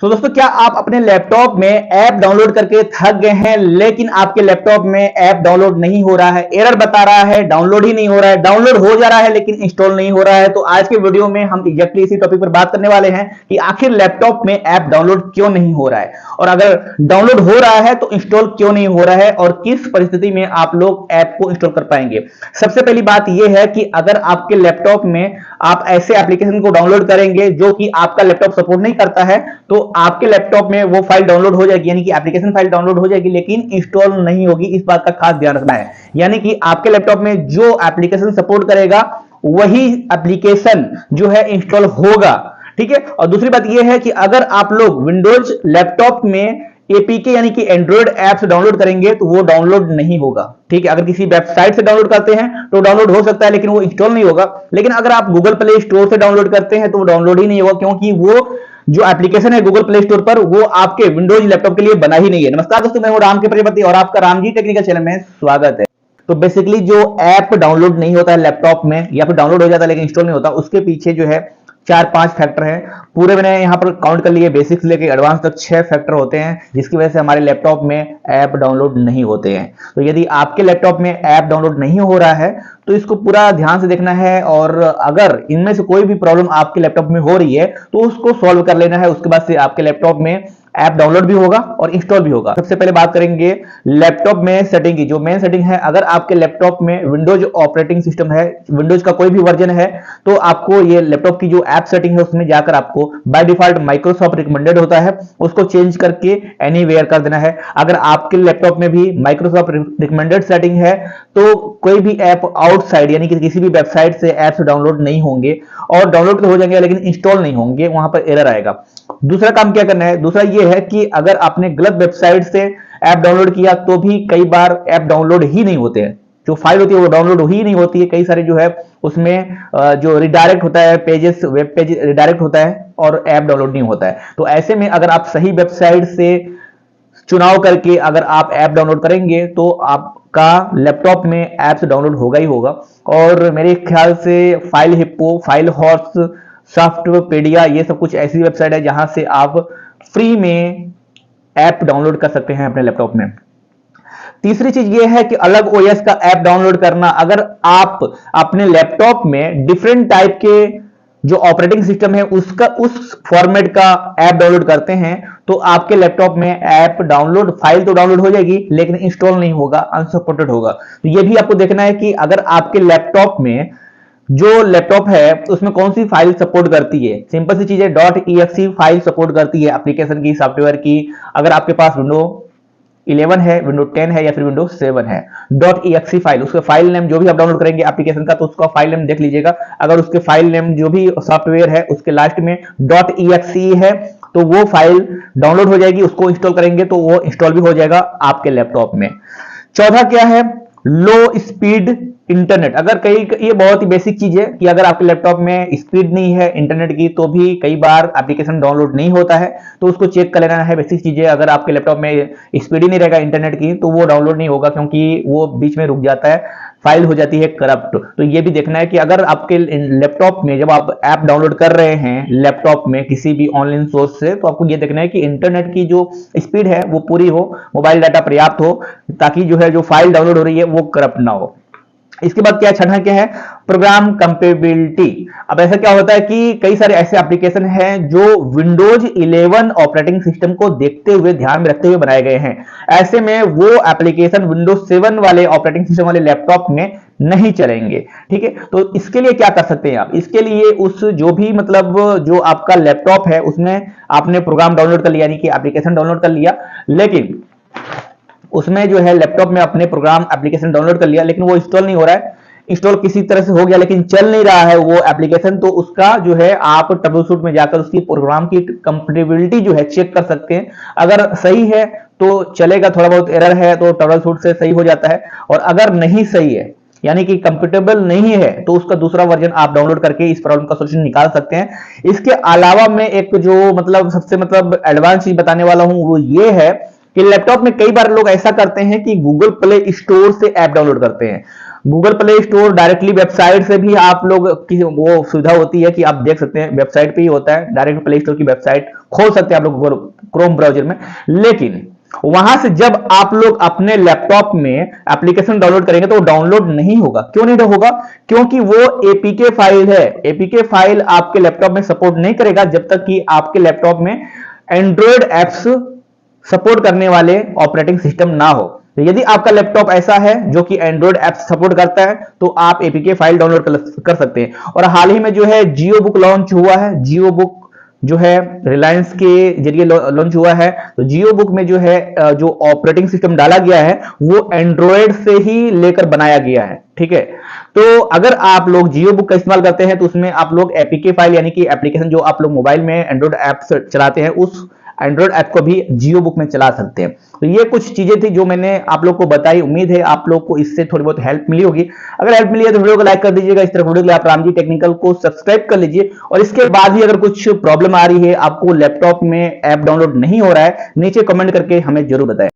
तो दोस्तों, क्या आप अपने लैपटॉप में ऐप डाउनलोड करके थक गए हैं, लेकिन आपके लैपटॉप में ऐप डाउनलोड नहीं हो रहा है, एरर बता रहा है, डाउनलोड ही नहीं हो रहा है, डाउनलोड हो जा रहा है लेकिन इंस्टॉल नहीं हो रहा है? तो आज के वीडियो में हम एग्जैक्टली इसी टॉपिक पर बात करने वाले हैं कि आखिर लैपटॉप में ऐप डाउनलोड क्यों नहीं हो रहा है, और अगर डाउनलोड हो रहा है तो इंस्टॉल क्यों नहीं हो रहा है, और किस परिस्थिति में आप लोग ऐप को इंस्टॉल कर पाएंगे। सबसे पहली बात यह है कि अगर आपके लैपटॉप में आप ऐसे एप्लीकेशन को डाउनलोड करेंगे जो कि आपका लैपटॉप सपोर्ट नहीं करता है, तो आपके लैपटॉप में वो फाइल डाउनलोड हो जाएगी, यानी कि एप्लीकेशन फाइल डाउनलोड हो जाएगी, लेकिन इंस्टॉल नहीं होगी। इस बात का खास ध्यान रखना है, यानी कि आपके लैपटॉप में जो एप्लीकेशन सपोर्ट करेगा वही एप्लीकेशन जो है इंस्टॉल होगा। ठीक है। और दूसरी बात यह है कि अगर आप लोग विंडोज लैपटॉप में एपीके यानी कि एंड्रॉइड ऐप्स डाउनलोड करेंगे तो वो डाउनलोड नहीं होगा। ठीक है। अगर किसी वेबसाइट से डाउनलोड करते हैं तो डाउनलोड हो सकता है, लेकिन वो इंस्टॉल नहीं होगा। लेकिन अगर आप गूगल प्ले स्टोर से डाउनलोड करते हैं तो वो डाउनलोड ही नहीं होगा, क्योंकि वो जो एप्लीकेशन है गूगल प्ले स्टोर पर वो आपके विंडोज लैपटॉप के लिए बना ही नहीं है। नमस्कार दोस्तों, मैं हूं राम के प्रजापति और आपका रामजी टेक्निकल चैनल में स्वागत है। तो बेसिकली जो ऐप डाउनलोड नहीं होता है लैपटॉप में, या फिर डाउनलोड हो जाता है लेकिन इंस्टॉल नहीं होता, उसके पीछे जो है 4-5 फैक्टर हैं। पूरे मैंने यहाँ पर काउंट कर लिए, बेसिक्स लेके एडवांस तक 6 फैक्टर होते हैं जिसकी वजह से हमारे लैपटॉप में ऐप डाउनलोड नहीं होते हैं। तो यदि आपके लैपटॉप में ऐप डाउनलोड नहीं हो रहा है तो इसको पूरा ध्यान से देखना है, और अगर इनमें से कोई भी प्रॉब्लम आपके लैपटॉप में हो रही है तो उसको सॉल्व कर लेना है। उसके बाद से आपके लैपटॉप में ऐप डाउनलोड भी होगा और इंस्टॉल भी होगा। सबसे पहले बात करेंगे लैपटॉप में सेटिंग की। जो मेन सेटिंग है, अगर आपके लैपटॉप में विंडोज ऑपरेटिंग सिस्टम है, विंडोज का कोई भी वर्जन है, तो आपको ये लैपटॉप की जो ऐप सेटिंग है उसमें जाकर आपको बाय डिफॉल्ट माइक्रोसॉफ्ट रिकमेंडेड होता है, उसको चेंज करके एनीवेयर कर देना है। अगर आपके लैपटॉप में भी माइक्रोसॉफ्ट रिकमेंडेड सेटिंग है तो कोई भी ऐप आउटसाइड यानी कि किसी भी वेबसाइट से ऐप्स डाउनलोड नहीं होंगे, और डाउनलोड तो हो जाएंगे लेकिन इंस्टॉल नहीं होंगे, वहां पर एरर आएगा। दूसरा काम क्या करना है, दूसरा ये है कि अगर आपने गलत वेबसाइट से ऐप डाउनलोड किया तो भी कई बार ऐप डाउनलोड ही नहीं होते हैं। जो फाइल होती है वो डाउनलोड ही नहीं होती है। कई सारे जो है उसमें जो रिडायरेक्ट होता है, पेजेस, वेब पेज रिडायरेक्ट होता है और ऐप डाउनलोड नहीं होता है। तो ऐसे में अगर आप सही वेबसाइट से चुनाव करके अगर आप ऐप डाउनलोड करेंगे तो आपका लैपटॉप में ऐप्स डाउनलोड होगा ही होगा। और मेरे ख्याल से फाइल हिप्पो, फाइल हॉर्स, सॉफ्टपीडिया, ये सब कुछ ऐसी वेबसाइट है जहां से आप फ्री में ऐप डाउनलोड कर सकते हैं अपने लैपटॉप में। तीसरी चीज ये है कि अलग ओएस का ऐप डाउनलोड करना। अगर आप अपने लैपटॉप में डिफरेंट टाइप के जो ऑपरेटिंग सिस्टम है उसका उस फॉर्मेट का ऐप डाउनलोड करते हैं तो आपके लैपटॉप में ऐप डाउनलोड, फाइल तो डाउनलोड हो जाएगी लेकिन इंस्टॉल नहीं होगा, अनसपोर्टेड होगा। तो ये भी आपको देखना है कि अगर आपके लैपटॉप में जो लैपटॉप है उसमें कौन सी फाइल सपोर्ट करती है। सिंपल सी चीज है, .exe फाइल सपोर्ट करती है एप्लीकेशन की, सॉफ्टवेयर की। अगर आपके पास विंडो 11 है, विंडो 10 है या फिर विंडो 7 है, .exe फाइल, उसका फाइल नेम जो भी आप डाउनलोड करेंगे एप्लीकेशन का तो उसका फाइल नेम देख लीजिएगा। अगर उसके फाइल नेम जो भी सॉफ्टवेयर है उसके लास्ट में .exe है तो वो फाइल डाउनलोड हो जाएगी। उसको इंस्टॉल करेंगे तो वो इंस्टॉल भी हो जाएगा आपके लैपटॉप में। चौथा क्या है, लो स्पीड इंटरनेट। अगर ये बहुत ही बेसिक चीज है कि अगर आपके लैपटॉप में स्पीड नहीं है इंटरनेट की तो भी कई बार एप्लीकेशन डाउनलोड नहीं होता है, तो उसको चेक कर लेना है। बेसिक चीज है, अगर आपके लैपटॉप में स्पीड ही नहीं रहेगा इंटरनेट की तो वो डाउनलोड नहीं होगा, क्योंकि वो बीच में रुक जाता है, फाइल हो जाती है करप्ट। तो ये भी देखना है कि अगर आपके लैपटॉप में जब आप ऐप डाउनलोड कर रहे हैं लैपटॉप में किसी भी ऑनलाइन सोर्स से, तो आपको ये देखना है कि इंटरनेट की जो स्पीड है वो पूरी हो, मोबाइल डाटा पर्याप्त हो, ताकि जो है जो फाइल डाउनलोड हो रही है वो करप्ट ना हो। इसके बाद क्या, छठा क्या है, प्रोग्राम कंपेबिलिटी। अब ऐसा क्या होता है कि कई सारे ऐसे एप्लीकेशन हैं जो विंडोज 11 ऑपरेटिंग सिस्टम को देखते हुए, ध्यान में रखते हुए बनाए गए हैं। ऐसे में वो एप्लीकेशन विंडोज 7 वाले ऑपरेटिंग सिस्टम वाले लैपटॉप में नहीं चलेंगे। ठीक है। तो इसके लिए क्या कर सकते हैं आप, इसके लिए उस जो भी मतलब जो आपका लैपटॉप है उसमें आपने प्रोग्राम डाउनलोड कर लिया, यानी कि एप्लीकेशन डाउनलोड कर लिया, लेकिन उसमें जो है लैपटॉप में अपने प्रोग्राम एप्लीकेशन डाउनलोड कर लिया लेकिन वो इंस्टॉल नहीं हो रहा है। इंस्टॉल किसी तरह से हो गया लेकिन चल नहीं रहा है वो एप्लीकेशन, तो उसका जो है आप ट्रबलशूट में जाकर उसकी प्रोग्राम की कंपैटिबिलिटी जो है चेक कर सकते हैं। अगर सही है तो चलेगा, थोड़ा बहुत एरर है तो ट्रबलशूट से सही हो जाता है, और अगर नहीं सही है यानी कि कंपेटेबल नहीं है तो उसका दूसरा वर्जन आप डाउनलोड करके इस प्रॉब्लम का सॉल्यूशन निकाल सकते हैं। इसके अलावा मैं एक जो मतलब सबसे मतलब एडवांस चीज बताने वाला हूं वो ये है कि लैपटॉप में कई बार लोग ऐसा करते हैं कि गूगल प्ले स्टोर से ऐप डाउनलोड करते हैं। Google play store directly website से भी आप लोग की वो सुविधा होती है कि आप देख सकते हैं, वेबसाइट पे ही होता है, डायरेक्ट प्ले स्टोर की वेबसाइट खोल सकते हैं आप लोग क्रोम ब्राउजर में। लेकिन वहां से जब आप लोग अपने लैपटॉप में एप्लीकेशन डाउनलोड करेंगे तो वो डाउनलोड नहीं होगा। क्यों नहीं होगा? क्योंकि वो एपीके फाइल है। एपीके फाइल आपके लैपटॉप में सपोर्ट नहीं करेगा जब तक कि आपके लैपटॉप में एंड्रॉयड एप्स सपोर्ट करने वाले ऑपरेटिंग सिस्टम ना हो। तो यदि आपका लैपटॉप ऐसा है जो कि एंड्रॉयड एप्स सपोर्ट करता है तो आप एपीके फाइल डाउनलोड कर सकते हैं। और हाल ही में जो है जियो बुक लॉन्च हुआ है, जियो बुक जो है रिलायंस के जरिए लॉन्च हुआ है। तो जियो बुक में जो है जो ऑपरेटिंग सिस्टम डाला गया है वो एंड्रॉयड से ही लेकर बनाया गया है, ठीक है। तो अगर आप लोग जियो बुक का इस्तेमाल करते हैं तो उसमें आप लोग एपीके फाइल यानी कि एप्लीकेशन जो आप लोग मोबाइल में एंड्रॉयड ऐप चलाते हैं उस एंड्रॉयड ऐप को भी जियो बुक में चला सकते हैं। तो ये कुछ चीजें थी जो मैंने आप लोग को बताई। उम्मीद है आप लोग को इससे थोड़ी बहुत हेल्प मिली होगी। अगर हेल्प मिली है तो वीडियो को लाइक कर दीजिएगा। इस तरह वीडियो के लिए आप रामजी टेक्निकल को सब्सक्राइब कर लीजिए। और इसके बाद भी अगर कुछ प्रॉब्लम आ रही है, आपको लैपटॉप में ऐप डाउनलोड नहीं हो रहा है, नीचे कमेंट करके हमें जरूर बताएं।